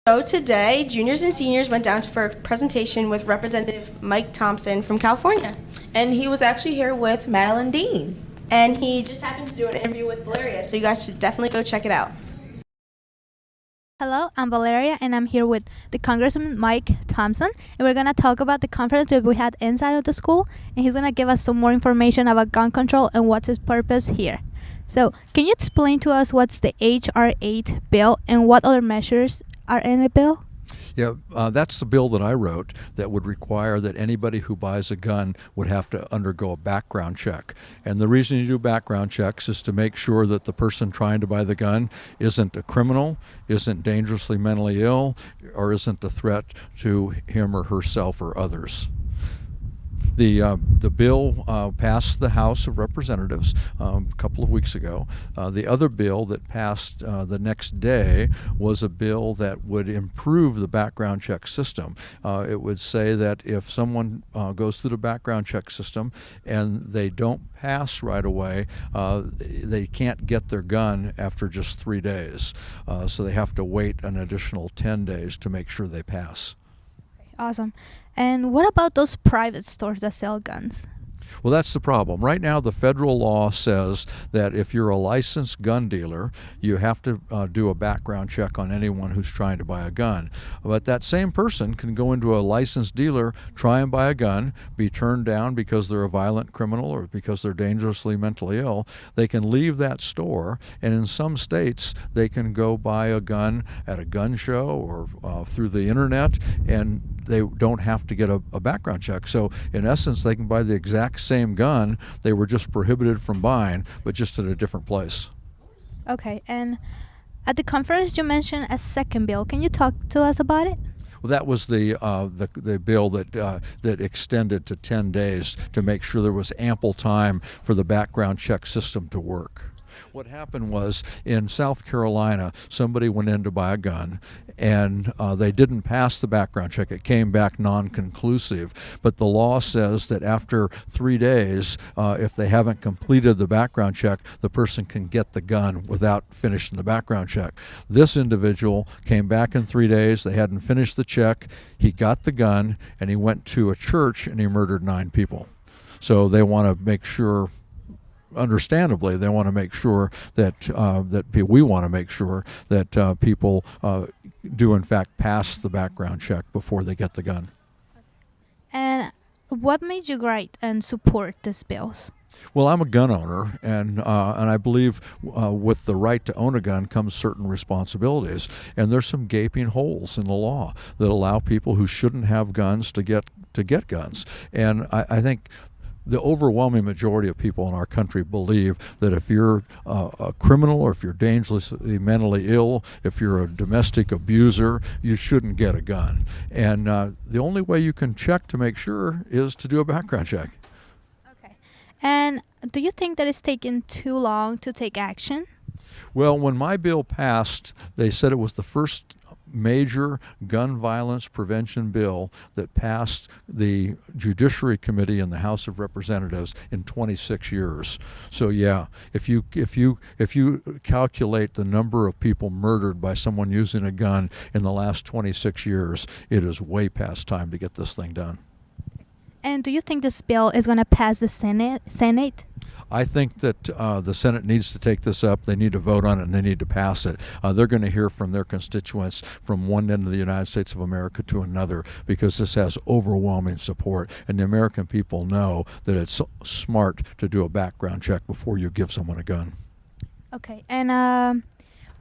So today, juniors and seniors went down for a presentation with Representative Mike Thompson from California. And he was actually here with Madeline Dean. And he just happened to do an interview with Valeria, so you guys should definitely go check it out. Hello, I'm Valeria, and I'm here with the Congressman Mike Thompson, and we're going to talk about the conference that we had inside of the school, and he's going to give us some more information about gun control and what's its purpose here. So, can you explain to us what's the H.R. 8 bill and what other measures are in the bill? Yeah, that's the bill that I wrote that would require that anybody who buys a gun would have to undergo a background check. And the reason you do background checks is to make sure that the person trying to buy the gun isn't a criminal, isn't dangerously mentally ill, or isn't a threat to him or herself or others. The bill passed the House of Representatives a couple of weeks ago. The other bill that passed the next day was a bill that would improve the background check system. It would say that if someone goes through the background check system and they don't pass right away, they can't get their gun after just 3 days. So they have to wait an additional 10 days to make sure they pass. Awesome. And what about those private stores that sell guns? Well, that's the problem. Right now, the federal law says that if you're a licensed gun dealer, you have to do a background check on anyone who's trying to buy a gun. But that same person can go into a licensed dealer, try and buy a gun, be turned down because they're a violent criminal or because they're dangerously mentally ill. They can leave that store, and in some states, they can go buy a gun at a gun show or through the internet, and they don't have to get a background check. So in essence, they can buy the exact same gun they were just prohibited from buying, but just at a different place. Okay, and at the conference you mentioned a second bill. Can you talk to us about it? Well, that was the bill that extended to 10 days to make sure there was ample time for the background check system to work. What happened was in South Carolina, somebody went in to buy a gun, and they didn't pass the background check. It came back non-conclusive. But the law says that after 3 days, if they haven't completed the background check, the person can get the gun without finishing the background check. This individual came back in 3 days. They hadn't finished the check. He got the gun, and he went to a church, and he murdered 9 people. So they want to make sure, understandably, they want to make sure that we want to make sure that people do in fact pass the background check before they get the gun. And what made you write and support these bills? Well, I'm a gun owner, and I believe with the right to own a gun comes certain responsibilities. And there's some gaping holes in the law that allow people who shouldn't have guns to get guns. And I think the overwhelming majority of people in our country believe that if you're a criminal or if you're dangerously mentally ill, if you're a domestic abuser, you shouldn't get a gun. And the only way you can check to make sure is to do a background check. Okay. And do you think that it's taken too long to take action? Well, when my bill passed, they said it was the first major gun violence prevention bill that passed the Judiciary Committee in the House of Representatives in 26 years. So yeah, if you calculate the number of people murdered by someone using a gun in the last 26 years, it is way past time to get this thing done. And do you think this bill is going to pass the Senate? I think that the Senate needs to take this up. They need to vote on it, and they need to pass it. They're going to hear from their constituents from one end of the United States of America to another, because this has overwhelming support, and the American people know that it's smart to do a background check before you give someone a gun. Okay, and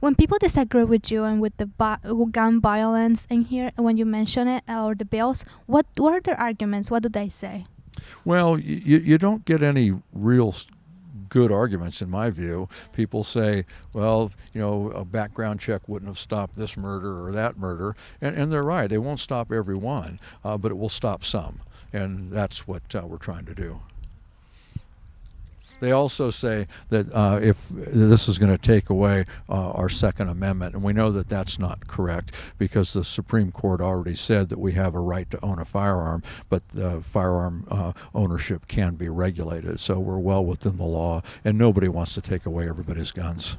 when people disagree with you and with the gun violence in here, when you mention it, or the bills, what are their arguments? What do they say? Well, you don't get any real good arguments, in my view. People say, well, a background check wouldn't have stopped this murder or that murder, and they're right. It won't stop every one, but it will stop some, and that's what we're trying to do. They also say that if this is going to take away our Second Amendment, and we know that that's not correct, because the Supreme Court already said that we have a right to own a firearm, but firearm ownership can be regulated. So we're well within the law, and nobody wants to take away everybody's guns.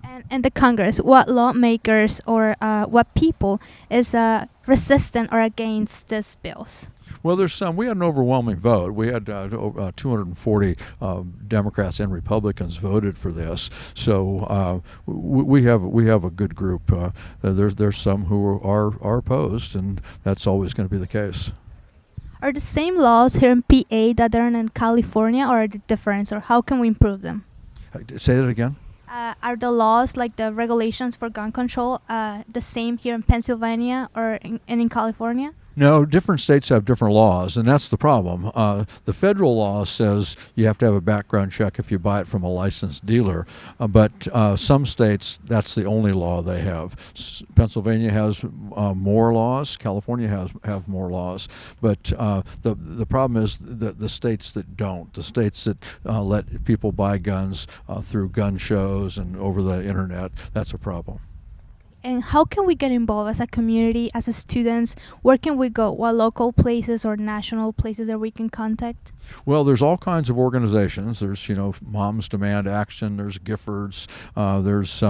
Okay. And in the Congress, what lawmakers or what people is resistant or against these bills? Well, there's some. We had an overwhelming vote. We had 240 Democrats and Republicans voted for this. So we have a good group. There's some who are opposed, and that's always going to be the case. Are the same laws here in PA that are in California, or are they different, or how can we improve them? Say that again. Are the laws, like the regulations for gun control, the same here in Pennsylvania or in California? No, different states have different laws, and that's the problem. The federal law says you have to have a background check if you buy it from a licensed dealer, but some states, that's the only law they have. Pennsylvania has more laws. California have more laws, but the problem is the states that don't, the states that let people buy guns through gun shows and over the internet, that's a problem. And how can we get involved as a community, as a students? Where can we go? What local places or national places that we can contact? Well, there's all kinds of organizations. There's, Moms Demand Action. There's Giffords. There's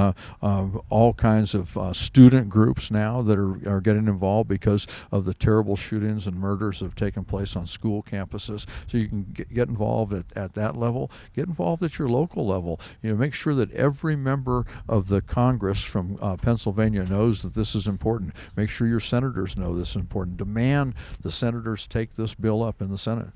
all kinds of student groups now that are getting involved because of the terrible shootings and murders that have taken place on school campuses. So you can get involved at that level. Get involved at your local level. Make sure that every member of the Congress from Pennsylvania knows that this is important. Make sure your senators know this is important. Demand the senators take this bill up in the Senate.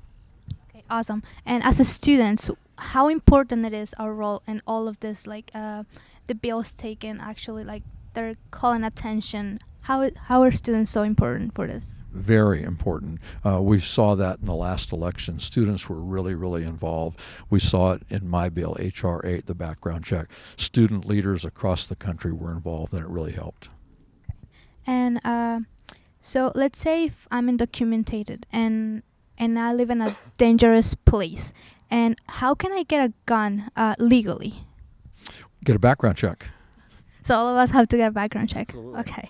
Awesome. And as a student, how important it is our role in all of this, like the bills taken, actually, like they're calling attention. How are students so important for this? Very important. We saw that in the last election. Students were really, really involved. We saw it in my bill, H.R. 8, the background check. Student leaders across the country were involved, and it really helped. And so let's say if I'm undocumented and I live in a dangerous place, and how can I get a gun legally? Get a background check. So all of us have to get a background check. Absolutely. Okay.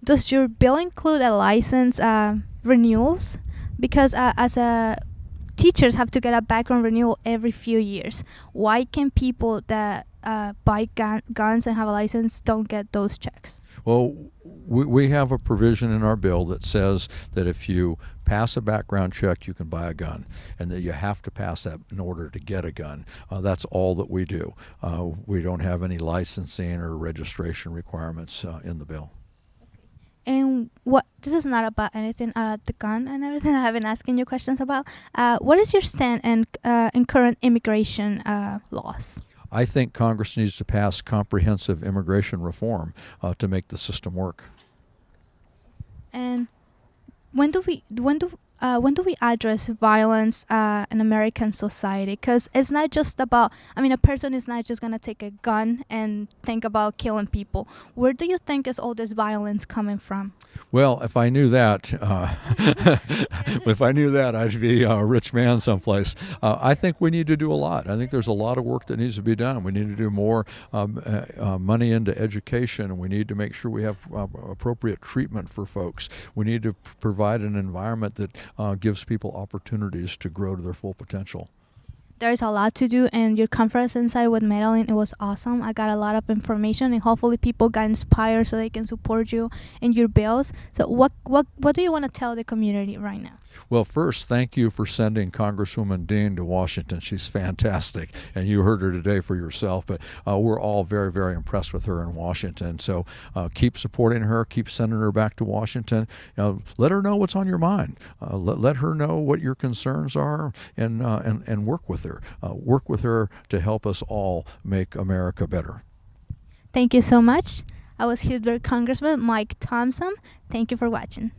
Does your bill include a license renewals? Because teachers have to get a background renewal every few years. Why can people that buy guns and have a license don't get those checks? Well, we have a provision in our bill that says that if you pass a background check, you can buy a gun, and that you have to pass that in order to get a gun. That's all that we do. We don't have any licensing or registration requirements in the bill. And this is not about anything, the gun and everything I have been asking you questions about. What is your stand in current immigration laws? I think Congress needs to pass comprehensive immigration reform to make the system work. And when do we address violence in American society? Because it's not just about, a person is not just going to take a gun and think about killing people. Where do you think is all this violence coming from? Well, if I knew that, I'd be a rich man someplace. I think we need to do a lot. I think there's a lot of work that needs to be done. We need to do more money into education, and we need to make sure we have appropriate treatment for folks. We need to provide an environment that gives people opportunities to grow to their full potential. There's a lot to do, and your conference inside with Madeline, it was awesome. I got a lot of information, and hopefully people got inspired so they can support you in your bills. So what do you want to tell the community right now? Well, first, thank you for sending Congresswoman Dean to Washington. She's fantastic, and you heard her today for yourself, but we're all very, very impressed with her in Washington. So keep supporting her, keep sending her back to Washington. Let her know what's on your mind. Let her know what your concerns are, and work with her. Work with her to help us all make America better. Thank you so much. I was here with Congressman Mike Thompson. Thank you for watching.